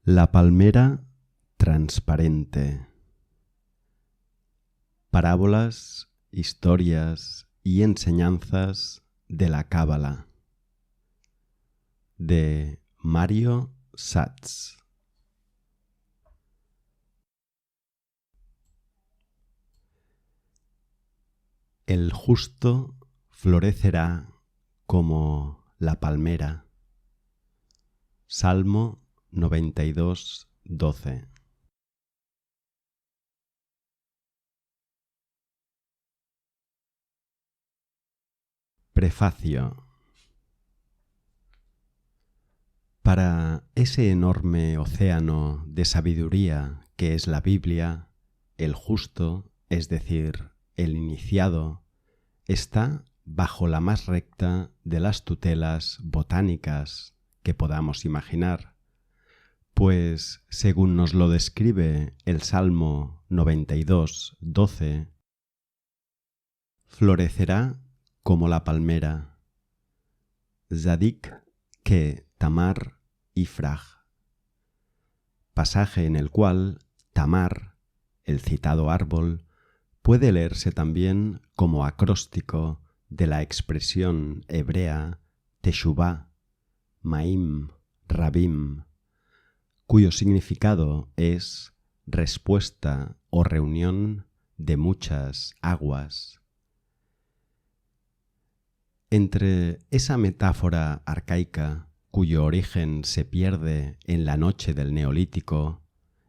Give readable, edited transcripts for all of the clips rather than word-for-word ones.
La palmera transparente. Parábolas, historias y enseñanzas de la Cábala, de Mario Satz. El justo florecerá como la palmera. Salmo 92, 12. Prefacio. Para ese enorme océano de sabiduría que es la Biblia, el justo, es decir, el iniciado, está bajo la más recta de las tutelas botánicas que podamos imaginar, pues, según nos lo describe el Salmo 92, 12, florecerá como la palmera. Zadik que Tamar Ifraj. Pasaje en el cual Tamar, el citado árbol, puede leerse también como acróstico de la expresión hebrea Teshuvá, Maim, Rabim, cuyo significado es respuesta o reunión de muchas aguas. Entre esa metáfora arcaica, cuyo origen se pierde en la noche del Neolítico,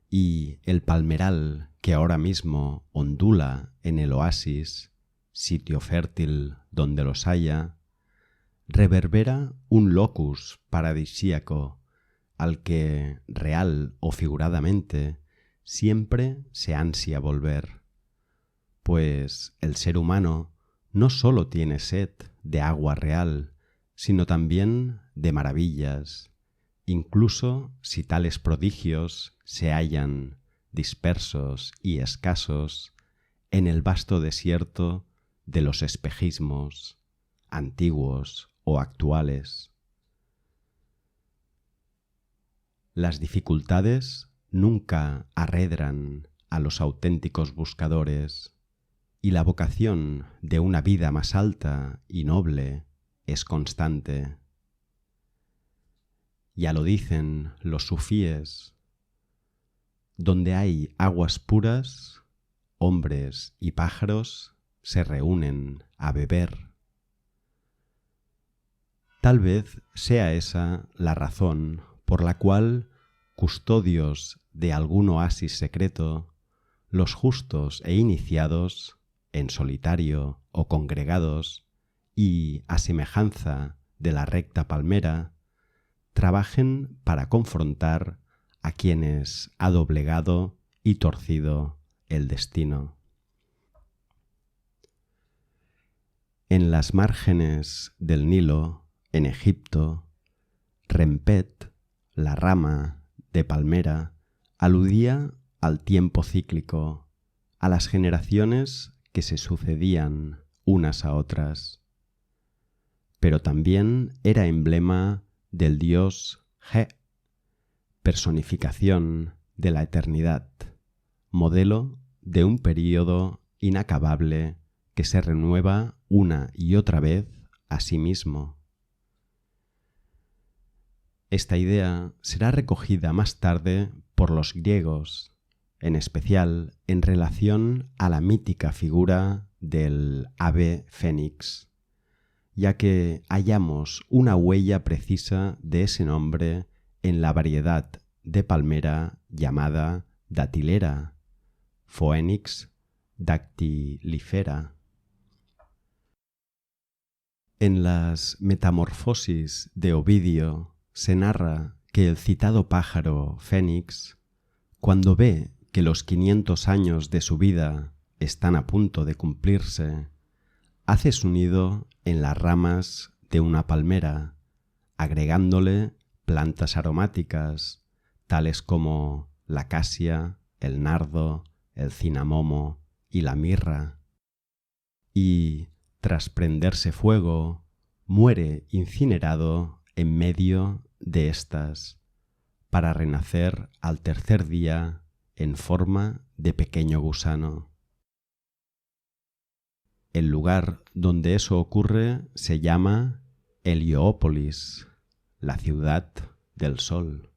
y el palmeral que ahora mismo ondula en el oasis, sitio fértil donde los haya, reverbera un locus paradisíaco al que, real o figuradamente, siempre se ansia volver, pues el ser humano no sólo tiene sed de agua real, sino también de maravillas, incluso si tales prodigios se hallan dispersos y escasos en el vasto desierto de los espejismos, antiguos o actuales. Las dificultades nunca arredran a los auténticos buscadores, y la vocación de una vida más alta y noble es constante. Ya lo dicen los sufíes: donde hay aguas puras, hombres y pájaros se reúnen a beber. Tal vez sea esa la razón por la cual, custodios de algún oasis secreto, los justos e iniciados, en solitario o congregados, y a semejanza de la recta palmera, trabajen para confrontar a quienes ha doblegado y torcido el destino. En las márgenes del Nilo, en Egipto, Rempet, la rama de palmera, aludía al tiempo cíclico, a las generaciones que se sucedían unas a otras, pero también era emblema del dios Ge, personificación de la eternidad, modelo de un período inacabable que se renueva una y otra vez a sí mismo. Esta idea será recogida más tarde por los griegos, en especial en relación a la mítica figura del ave fénix, ya que hallamos una huella precisa de ese nombre en la variedad de palmera llamada datilera, Phoenix dactylifera. En las Metamorfosis de Ovidio se narra que el citado pájaro fénix, cuando ve que los 500 años de su vida están a punto de cumplirse, hace su nido en las ramas de una palmera, agregándole plantas aromáticas, tales como la casia, el nardo, el cinamomo y la mirra, y, tras prenderse fuego, muere incinerado en medio de estas, para renacer al tercer día en forma de pequeño gusano. El lugar donde eso ocurre se llama Heliópolis, la ciudad del sol.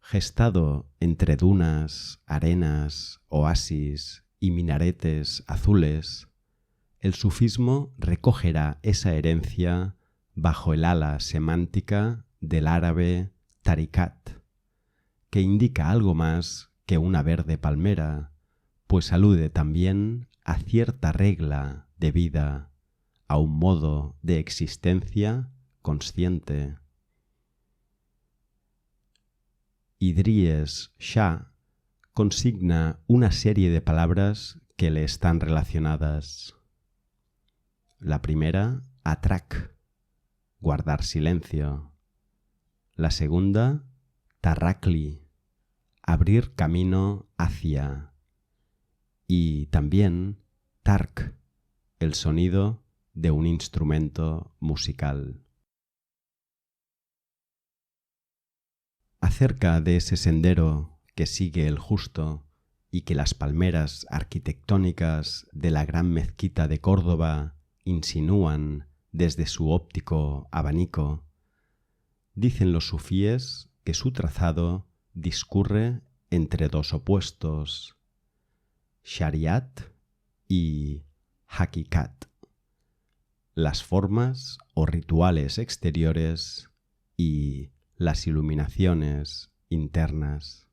Gestado entre dunas, arenas, oasis y minaretes azules, el sufismo recogerá esa herencia bajo el ala semántica del árabe tarikat, que indica algo más que una verde palmera, pues alude también a cierta regla de vida, a un modo de existencia consciente. Idries Shah consigna una serie de palabras que le están relacionadas. La primera, atrak, guardar silencio. La segunda, tarrakli, abrir camino hacia. Y también tark, el sonido de un instrumento musical. Acerca de ese sendero que sigue el justo y que las palmeras arquitectónicas de la gran mezquita de Córdoba insinúan desde su óptico abanico, dicen los sufíes que su trazado discurre entre dos opuestos, shariat y hakikat, las formas o rituales exteriores y las iluminaciones internas.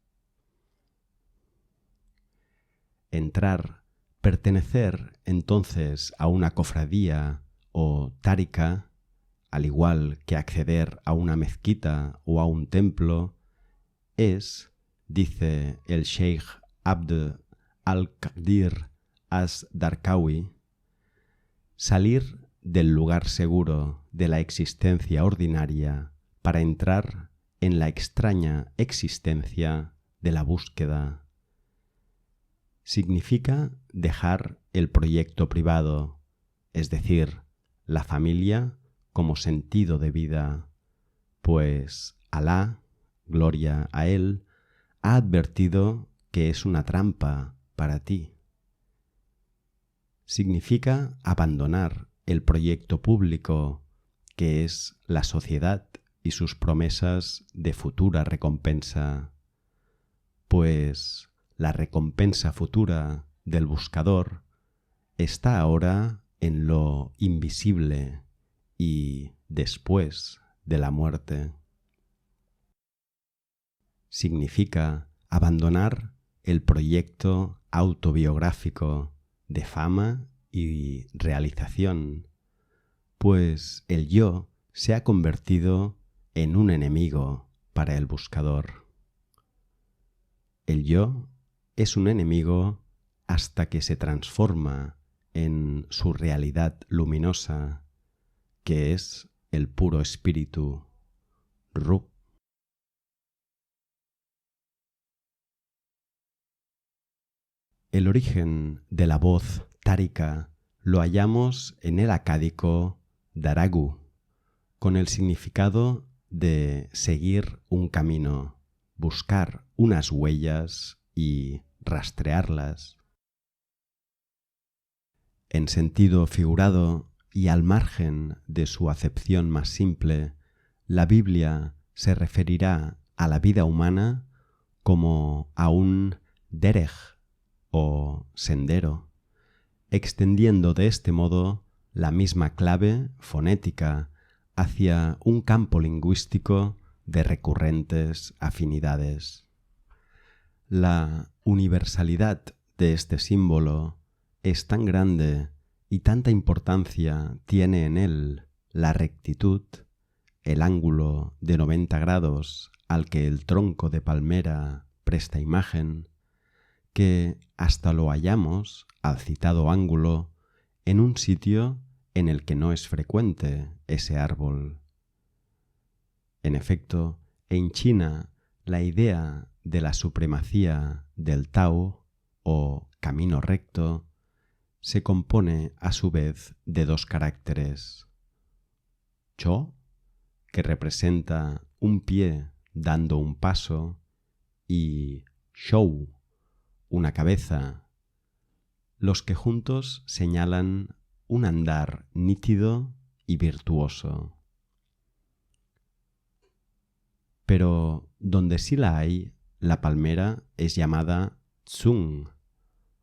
Entrar, pertenecer entonces a una cofradía o tárika, al igual que acceder a una mezquita o a un templo, es, dice el Sheikh Abd al-Qadir as-Darqawi, salir del lugar seguro de la existencia ordinaria para entrar en la extraña existencia de la búsqueda. Significa dejar el proyecto privado, es decir, la familia como sentido de vida, pues Alá, gloria a Él, ha advertido que es una trampa para ti. Significa abandonar el proyecto público, que es la sociedad y sus promesas de futura recompensa, pues la recompensa futura del buscador está ahora en lo invisible y después de la muerte. Significa abandonar el proyecto autobiográfico de fama y realización, pues el yo se ha convertido en un enemigo para el buscador. El yo es un enemigo hasta que se transforma en su realidad luminosa, que es el puro espíritu, Ruh. El origen de la voz tárika lo hallamos en el acádico daragu, con el significado de seguir un camino, buscar unas huellas y rastrearlas. En sentido figurado y al margen de su acepción más simple, la Biblia se referirá a la vida humana como a un derech o sendero, extendiendo de este modo la misma clave fonética hacia un campo lingüístico de recurrentes afinidades. La universalidad de este símbolo es tan grande y tanta importancia tiene en él la rectitud, el ángulo de 90 grados al que el tronco de palmera presta imagen, que hasta lo hallamos al citado ángulo en un sitio en el que no es frecuente ese árbol. En efecto, en China la idea de la supremacía del Tao o camino recto se compone a su vez de dos caracteres: Cho, que representa un pie dando un paso, y Shou, una cabeza, los que juntos señalan un andar nítido y virtuoso. Pero donde sí la hay, la palmera es llamada Tsung,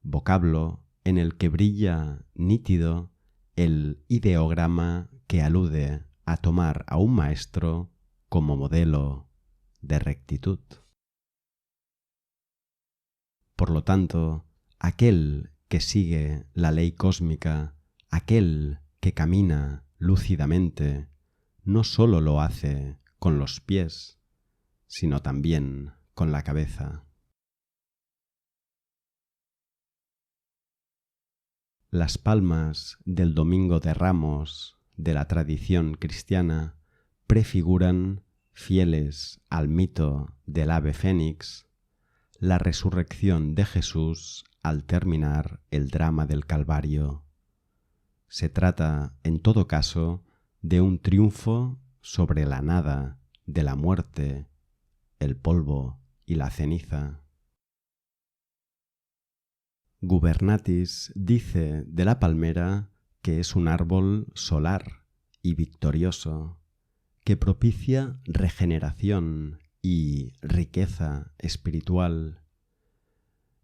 vocablo en el que brilla nítido el ideograma que alude a tomar a un maestro como modelo de rectitud. Por lo tanto, aquel que sigue la ley cósmica, aquel que camina lúcidamente, no sólo lo hace con los pies, sino también con la cabeza. Las palmas del Domingo de Ramos de la tradición cristiana prefiguran, fieles al mito del ave fénix, la resurrección de Jesús al terminar el drama del Calvario. Se trata, en todo caso, de un triunfo sobre la nada, de la muerte, el polvo y la ceniza. Gubernatis dice de la palmera que es un árbol solar y victorioso, que propicia regeneración y riqueza espiritual,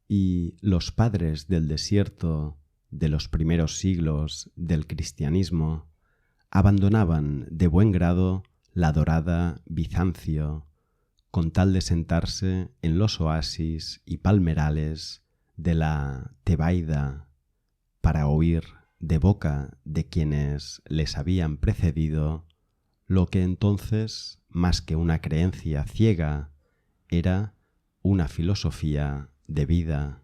y los padres del desierto de los primeros siglos del cristianismo abandonaban de buen grado la dorada Bizancio, con tal de sentarse en los oasis y palmerales de la Tebaida para oír de boca de quienes les habían precedido lo que entonces, más que una creencia ciega, era una filosofía de vida.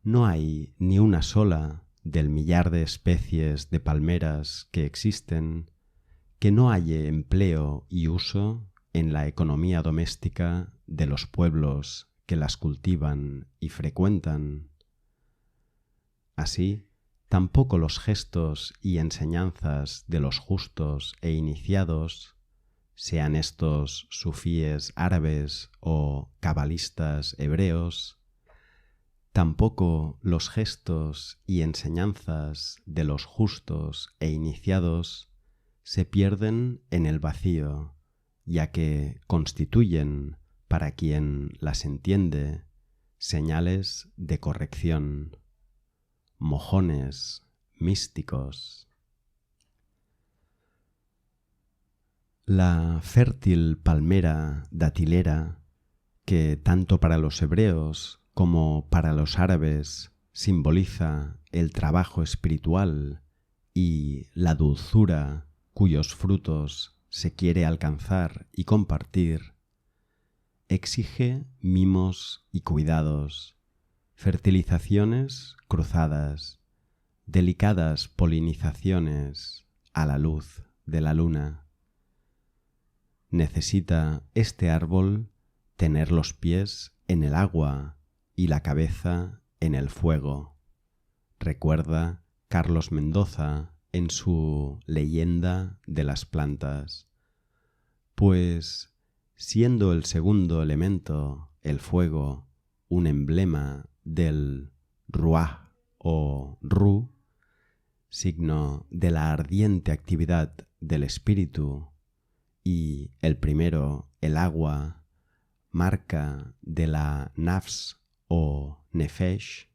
No hay ni una sola del millar de especies de palmeras que existen que no halle empleo y uso en la economía doméstica de los pueblos que las cultivan y frecuentan. Así, tampoco los gestos y enseñanzas de los justos e iniciados, sean estos sufíes árabes o cabalistas hebreos, tampoco los gestos y enseñanzas de los justos e iniciados se pierden en el vacío, ya que constituyen, para quien las entiende, señales de corrección, mojones místicos. La fértil palmera datilera, que tanto para los hebreos como para los árabes simboliza el trabajo espiritual y la dulzura cuyos frutos se quiere alcanzar y compartir, exige mimos y cuidados, fertilizaciones cruzadas, delicadas polinizaciones a la luz de la luna. Necesita este árbol tener los pies en el agua y la cabeza en el fuego, recuerda Carlos Mendoza en su Leyenda de las plantas, pues siendo el segundo elemento, el fuego, un emblema del Ruah o Ru, signo de la ardiente actividad del espíritu, y el primero, el agua, marca de la Nafs o Nefesh,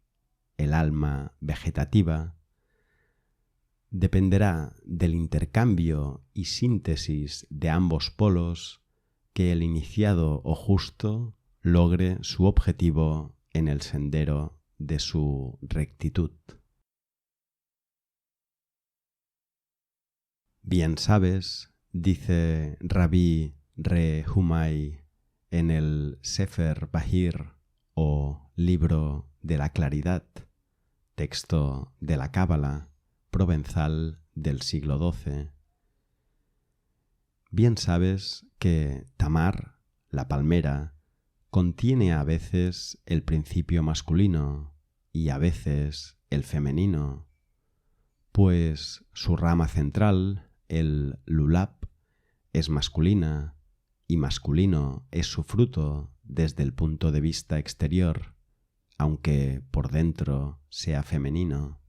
el alma vegetativa, dependerá del intercambio y síntesis de ambos polos que el iniciado o justo logre su objetivo en el sendero de su rectitud. Bien sabes, dice Rabbi Re Humay en el Sefer Bahir o Libro de la Claridad, texto de la Cábala provenzal del siglo XII. Bien sabes que Tamar, la palmera, contiene a veces el principio masculino y a veces el femenino, pues su rama central, el lulab es masculina y masculino es su fruto desde el punto de vista exterior, aunque por dentro sea femenino.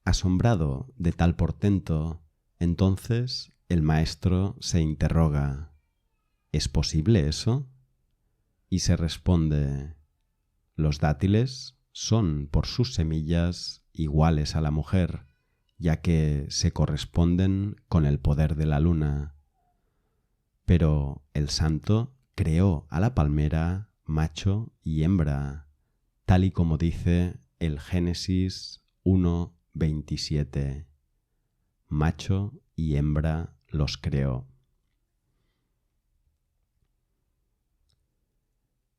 Asombrado de tal portento, entonces el maestro se interroga: ¿es posible eso? Y se responde: los dátiles son por sus semillas iguales a la mujer, ya que se corresponden con el poder de la luna. Pero el santo creó a la palmera macho y hembra, tal y como dice el Génesis 1:27. Macho y hembra los creó.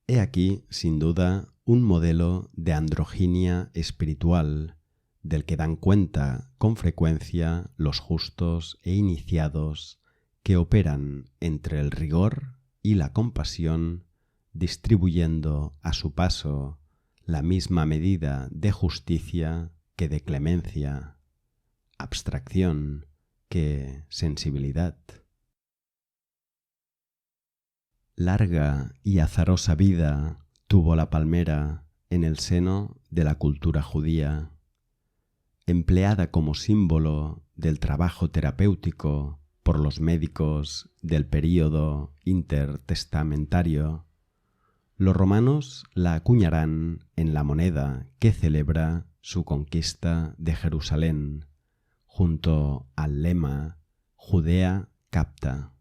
He aquí, sin duda, un modelo de androginia espiritual del que dan cuenta con frecuencia los justos e iniciados que operan entre el rigor y la compasión, distribuyendo a su paso la misma medida de justicia que de clemencia, abstracción que sensibilidad. Larga y azarosa vida tuvo la palmera en el seno de la cultura judía, empleada como símbolo del trabajo terapéutico por los médicos del período intertestamentario. Los romanos la acuñarán en la moneda que celebra su conquista de Jerusalén, junto al lema Judea capta.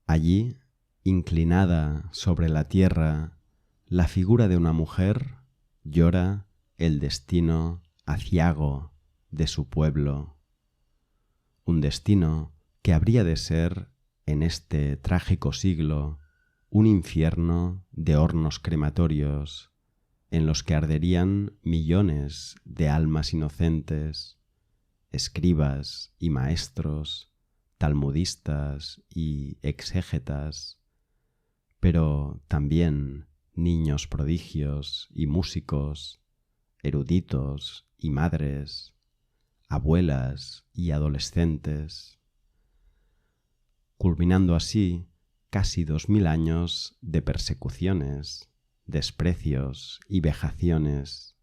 Allí, inclinada sobre la tierra, la figura de una mujer llora el destino aciago de su pueblo, un destino que habría de ser, en este trágico siglo, un infierno de hornos crematorios en los que arderían millones de almas inocentes, escribas y maestros, talmudistas y exégetas, pero también niños prodigios y músicos, eruditos y madres, abuelas y adolescentes, culminando así casi 2000 años de persecuciones, desprecios y vejaciones,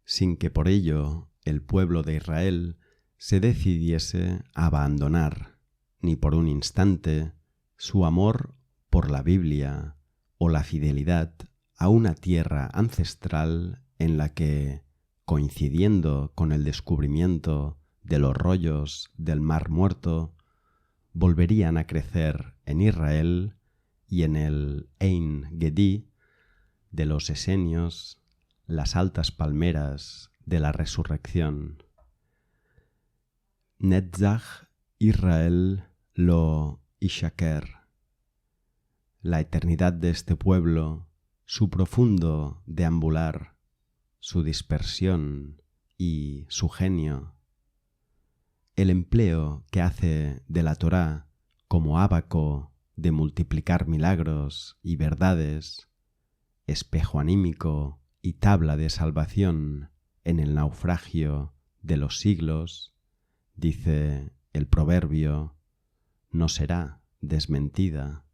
sin que por ello el pueblo de Israel se decidiese a abandonar ni por un instante su amor por la Biblia o la fidelidad a una tierra ancestral en la que, coincidiendo con el descubrimiento de los rollos del Mar Muerto, volverían a crecer en Israel y en el Ein Gedi de los esenios las altas palmeras de la resurrección. Netzach Israel lo Ishaker. La eternidad de este pueblo, su profundo deambular, su dispersión y su genio, el empleo que hace de la Torá como ábaco de multiplicar milagros y verdades, espejo anímico y tabla de salvación en el naufragio de los siglos, dice el proverbio, no será desmentida.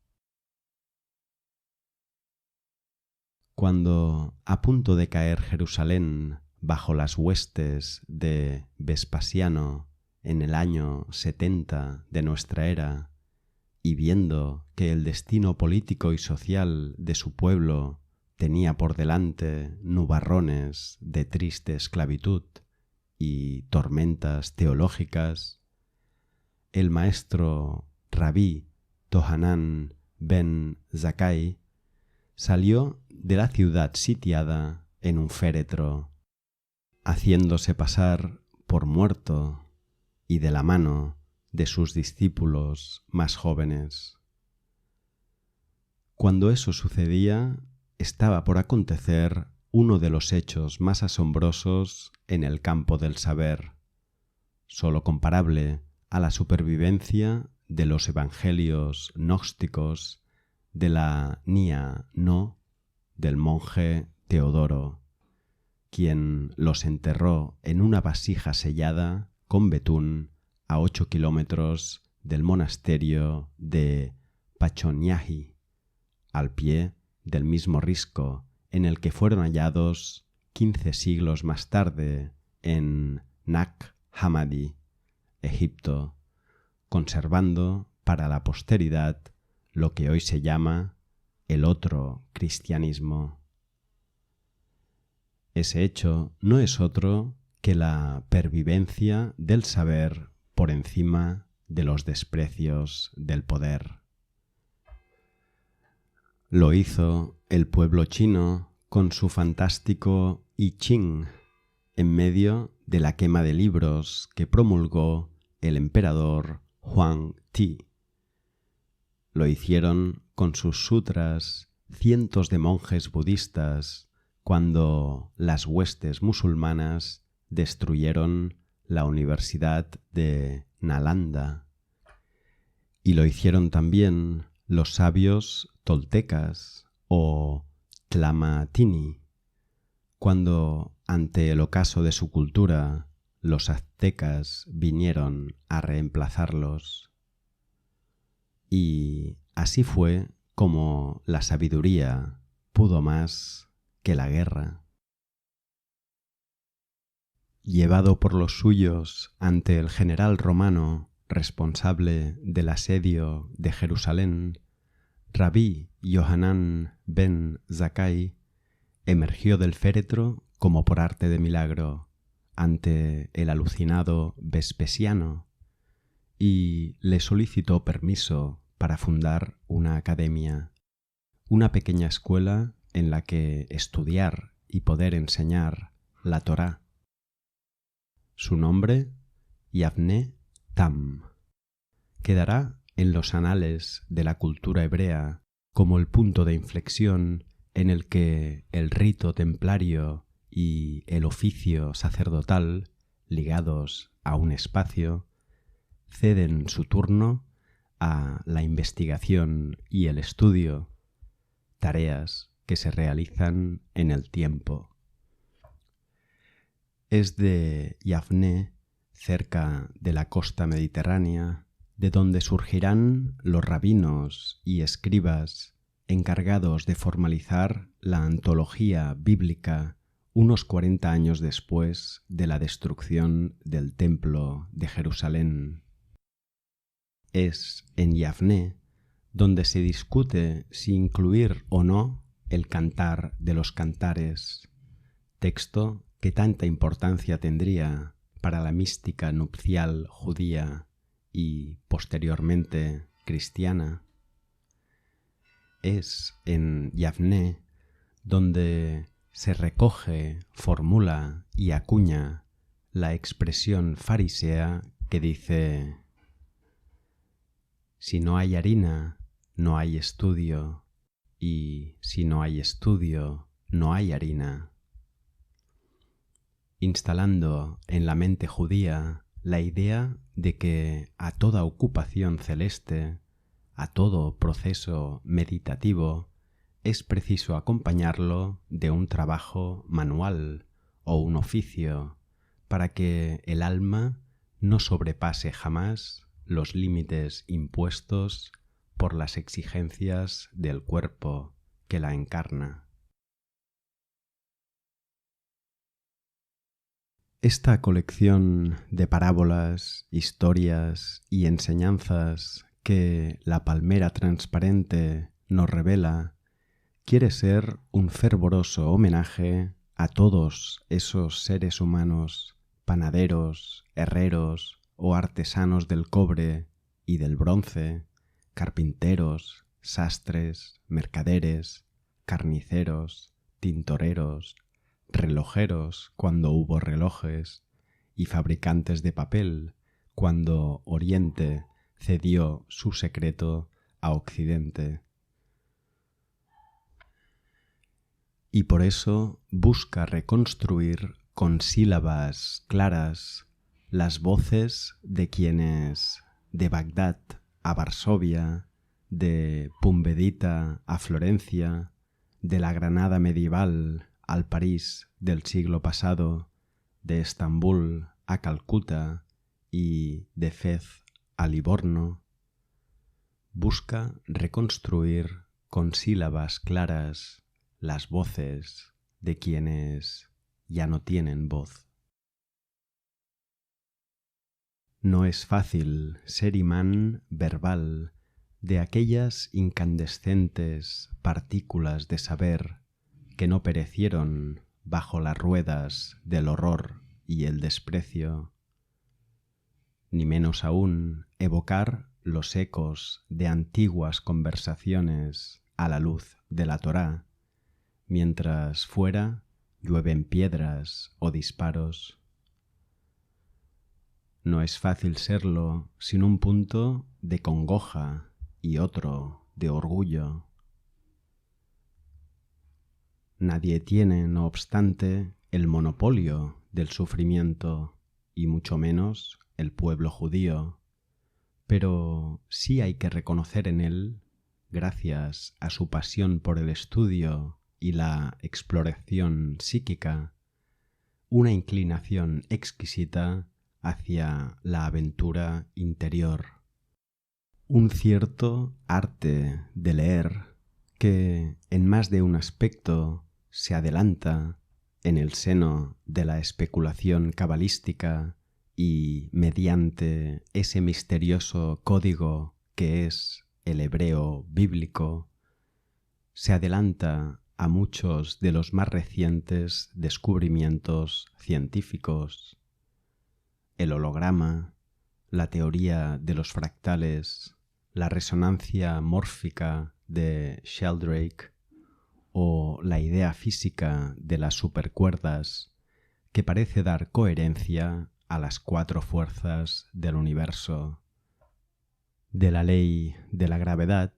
Cuando, a punto de caer Jerusalén bajo las huestes de Vespasiano en el año 70 de nuestra era, y viendo que el destino político y social de su pueblo tenía por delante nubarrones de triste esclavitud y tormentas teológicas, el maestro Rabí Tohanan ben Zakkai salió de la ciudad sitiada en un féretro, haciéndose pasar por muerto y de la mano de sus discípulos más jóvenes. Cuando eso sucedía, estaba por acontecer uno de los hechos más asombrosos en el campo del saber, sólo comparable a la supervivencia de los evangelios gnósticos de la Nia No del monje Teodoro, quien los enterró en una vasija sellada con betún a 8 kilómetros del monasterio de Pachonyaji, al pie del mismo risco en el que fueron hallados 15 siglos más tarde en Nag Hammadi, Egipto, conservando para la posteridad lo que hoy se llama el otro cristianismo. Ese hecho no es otro que la pervivencia del saber por encima de los desprecios del poder. Lo hizo el pueblo chino con su fantástico I Ching, en medio de la quema de libros que promulgó el emperador Huang Ti. Lo hicieron con sus sutras cientos de monjes budistas cuando las huestes musulmanas destruyeron la Universidad de Nalanda. Y lo hicieron también los sabios toltecas o tlamatini, cuando ante el ocaso de su cultura los aztecas vinieron a reemplazarlos. Y así fue como la sabiduría pudo más que la guerra. Llevado por los suyos ante el general romano responsable del asedio de Jerusalén, Rabí Yohanan ben Zakkai emergió del féretro como por arte de milagro ante el alucinado Vespasiano y le solicitó permiso para fundar una academia, una pequeña escuela en la que estudiar y poder enseñar la Torá. Su nombre, Yavne Tam, quedará en los anales de la cultura hebrea como el punto de inflexión en el que el rito templario y el oficio sacerdotal, ligados a un espacio, ceden su turno a la investigación y el estudio, tareas que se realizan en el tiempo. Es de Yavne, cerca de la costa mediterránea, de donde surgirán los rabinos y escribas encargados de formalizar la antología bíblica unos 40 años después de la destrucción del Templo de Jerusalén. Es en Yavne donde se discute si incluir o no el Cantar de los Cantares, texto que tanta importancia tendría para la mística nupcial judía y, posteriormente, cristiana. Es en Yavne donde se recoge, formula y acuña la expresión farisea que dice: si no hay harina, no hay estudio, y si no hay estudio, no hay harina. Instalando en la mente judía la idea de que a toda ocupación celeste, a todo proceso meditativo, es preciso acompañarlo de un trabajo manual o un oficio para que el alma no sobrepase jamás los límites impuestos por las exigencias del cuerpo que la encarna. Esta colección de parábolas, historias y enseñanzas que la palmera transparente nos revela quiere ser un fervoroso homenaje a todos esos seres humanos, panaderos, herreros o artesanos del cobre y del bronce, carpinteros, sastres, mercaderes, carniceros, tintoreros, relojeros cuando hubo relojes y fabricantes de papel cuando Oriente cedió su secreto a Occidente. Y por eso busca reconstruir con sílabas claras las voces de quienes de Bagdad a Varsovia, de Pumbedita a Florencia, de la Granada medieval al París del siglo pasado, de Estambul a Calcuta y de Fez a Livorno, busca reconstruir con sílabas claras las voces de quienes ya no tienen voz. No es fácil ser imán verbal de aquellas incandescentes partículas de saber que no perecieron bajo las ruedas del horror y el desprecio, ni menos aún evocar los ecos de antiguas conversaciones a la luz de la Torá, mientras fuera llueven piedras o disparos. No es fácil serlo sin un punto de congoja y otro de orgullo. Nadie tiene, no obstante, el monopolio del sufrimiento, y mucho menos el pueblo judío, pero sí hay que reconocer en él, gracias a su pasión por el estudio y la exploración psíquica, una inclinación exquisita hacia la aventura interior, un cierto arte de leer que en más de un aspecto se adelanta en el seno de la especulación cabalística y mediante ese misterioso código que es el hebreo bíblico, se adelanta a muchos de los más recientes descubrimientos científicos. El holograma, la teoría de los fractales, la resonancia mórfica de Sheldrake o la idea física de las supercuerdas que parece dar coherencia a las cuatro fuerzas del universo, de la ley de la gravedad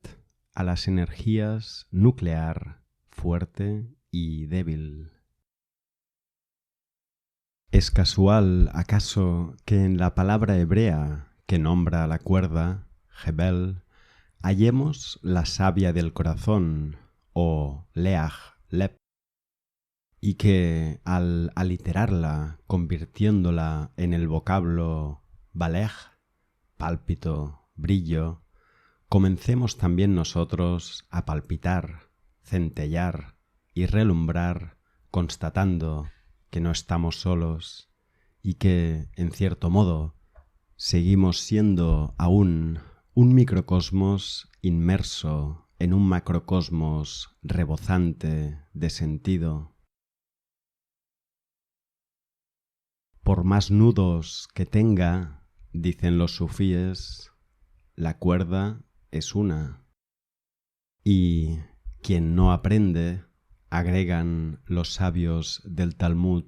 a las energías nuclear, fuerte y débil. ¿Es casual, acaso, que en la palabra hebrea que nombra a la cuerda, Hebel, hallemos la savia del corazón, o leach, lep, y que al aliterarla, convirtiéndola en el vocablo balej, pálpito, brillo, comencemos también nosotros a palpitar, centellar y relumbrar, constatando que no estamos solos y que, en cierto modo, seguimos siendo aún un microcosmos inmerso en un macrocosmos rebosante de sentido. Por más nudos que tenga, dicen los sufíes, la cuerda es una. Y quien no aprende, agregan los sabios del Talmud,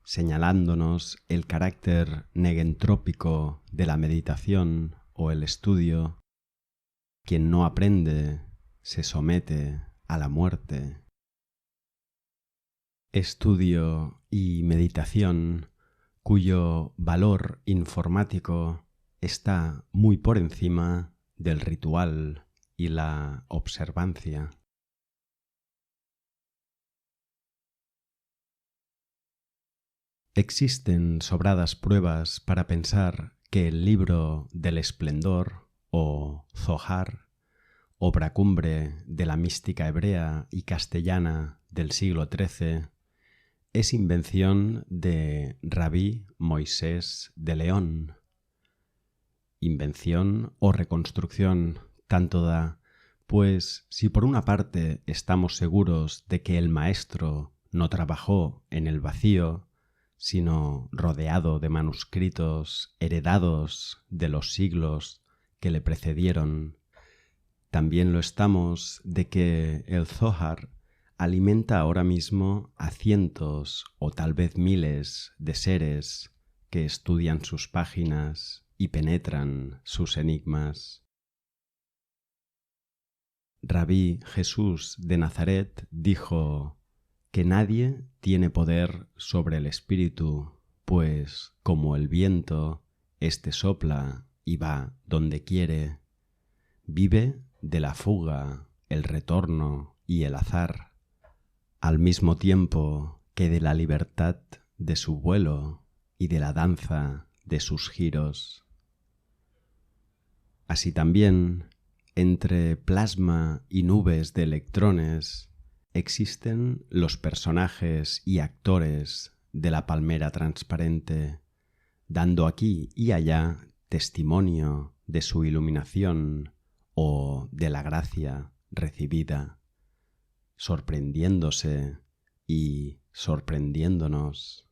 señalándonos el carácter negentrópico de la meditación o el estudio, quien no aprende se somete a la muerte. Estudio y meditación cuyo valor informático está muy por encima del ritual y la observancia. Existen sobradas pruebas para pensar que el libro del esplendor, o Zohar, obra cumbre de la mística hebrea y castellana del siglo XIII, es invención de Rabí Moisés de León. Invención o reconstrucción tanto da, pues si por una parte estamos seguros de que el maestro no trabajó en el vacío, sino rodeado de manuscritos heredados de los siglos que le precedieron, también lo estamos de que el Zohar alimenta ahora mismo a cientos o tal vez miles de seres que estudian sus páginas y penetran sus enigmas. Rabí Jesús de Nazaret dijo que nadie tiene poder sobre el espíritu, pues como el viento, éste sopla y va donde quiere, vive de la fuga, el retorno y el azar, al mismo tiempo que de la libertad de su vuelo y de la danza de sus giros. Así también, entre plasma y nubes de electrones, existen los personajes y actores de la palmera transparente, dando aquí y allá testimonio de su iluminación o de la gracia recibida, sorprendiéndose y sorprendiéndonos,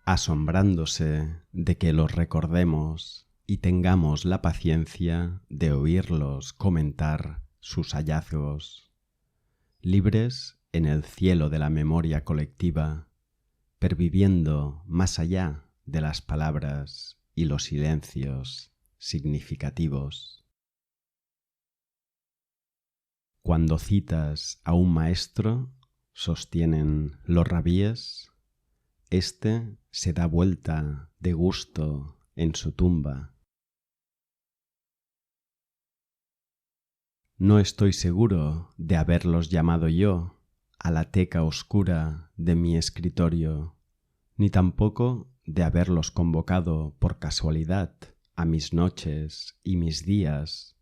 asombrándose de que los recordemos y tengamos la paciencia de oírlos comentar sus hallazgos, libres en el cielo de la memoria colectiva, perviviendo más allá de las palabras y los silencios significativos. Cuando citas a un maestro, sostienen los rabíes, éste se da vuelta de gusto en su tumba. No estoy seguro de haberlos llamado yo a la teca oscura de mi escritorio, ni tampoco de haberlos convocado por casualidad a mis noches y mis días,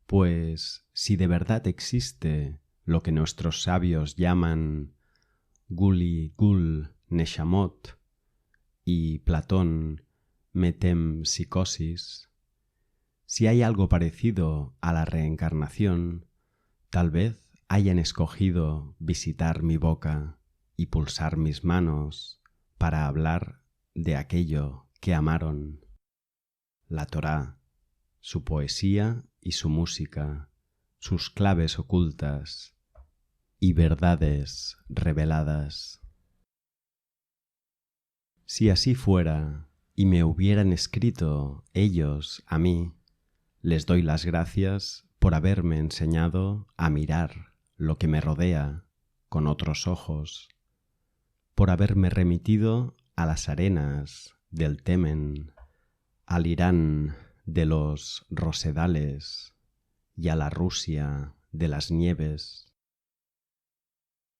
pues si de verdad existe lo que nuestros sabios llaman Guli Gul Neshamot y Platón metempsicosis, si hay algo parecido a la reencarnación, tal vez hayan escogido visitar mi boca y pulsar mis manos para hablar de aquello que amaron, la Torá, su poesía y su música, sus claves ocultas y verdades reveladas. Si así fuera y me hubieran escrito ellos a mí, les doy las gracias por haberme enseñado a mirar lo que me rodea con otros ojos, por haberme remitido a las arenas del Temen, al Irán de los rosedales y a la Rusia de las nieves,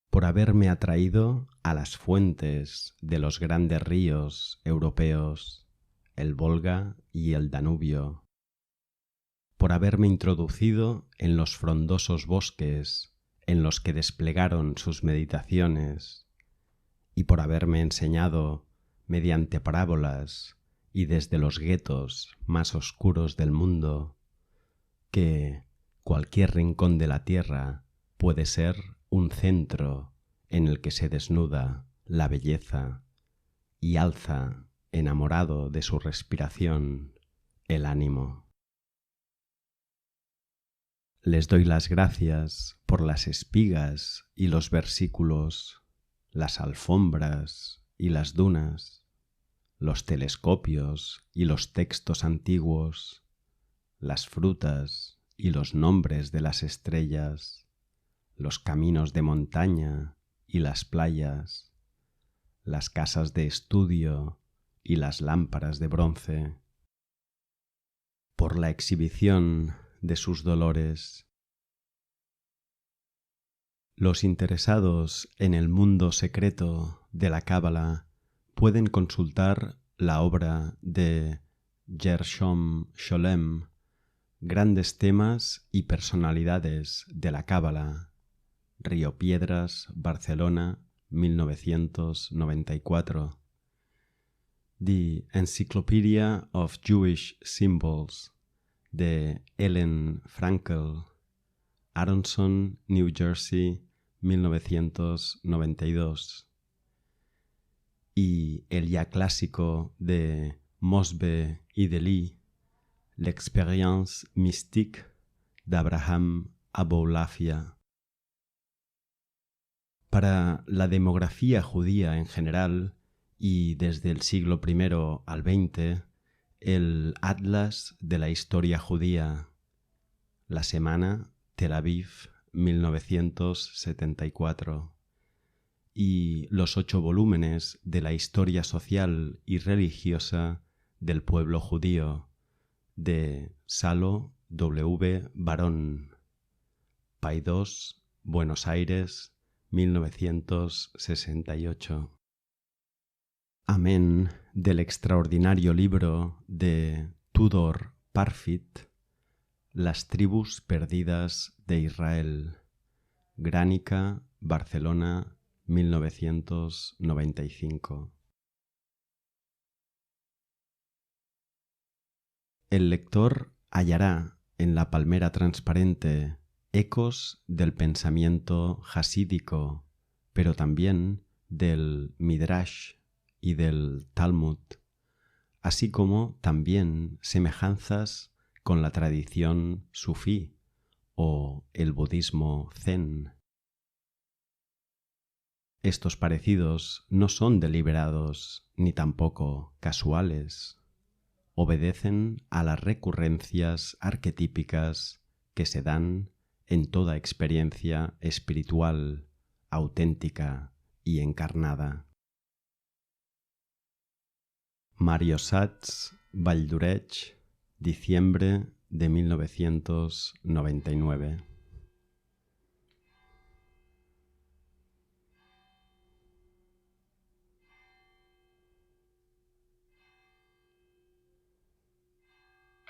por haberme atraído a las fuentes de los grandes ríos europeos, el Volga y el Danubio, por haberme introducido en los frondosos bosques en los que desplegaron sus meditaciones, y por haberme enseñado, mediante parábolas y desde los guetos más oscuros del mundo, que cualquier rincón de la tierra puede ser un centro en el que se desnuda la belleza y alza, enamorado de su respiración, el ánimo. Les doy las gracias por las espigas y los versículos, las alfombras y las dunas, los telescopios y los textos antiguos, las frutas y los nombres de las estrellas, los caminos de montaña y las playas, las casas de estudio y las lámparas de bronce, por la exhibición de sus dolores. Los interesados en el mundo secreto de la Cábala pueden consultar la obra de Gershom Scholem, Grandes temas y personalidades de la Cábala, Río Piedras, Barcelona, 1994. The Encyclopedia of Jewish Symbols, de Ellen Frankel, Aronson, New Jersey, 1992. Y el ya clásico de Mosbe y de Lee, L'expérience mystique d'Abraham Aboulafia. Para la demografía judía en general, y desde el siglo I al XX, el Atlas de la Historia Judía, La Semana, Tel Aviv, 1974, y los 8 volúmenes de la Historia Social y Religiosa del Pueblo Judío, de Salo W. Barón, Paidós, Buenos Aires, 1968. Amén del extraordinario libro de Tudor Parfit, Las tribus perdidas de Israel, Gránica, Barcelona, 1995. El lector hallará en la palmera transparente ecos del pensamiento jasídico, pero también del Midrash y del Talmud, así como también semejanzas con la tradición sufí o el budismo zen. Estos parecidos no son deliberados ni tampoco casuales. Obedecen a las recurrencias arquetípicas que se dan en toda experiencia espiritual, auténtica y encarnada. Mario Satz, Valldoreix, diciembre de 1999.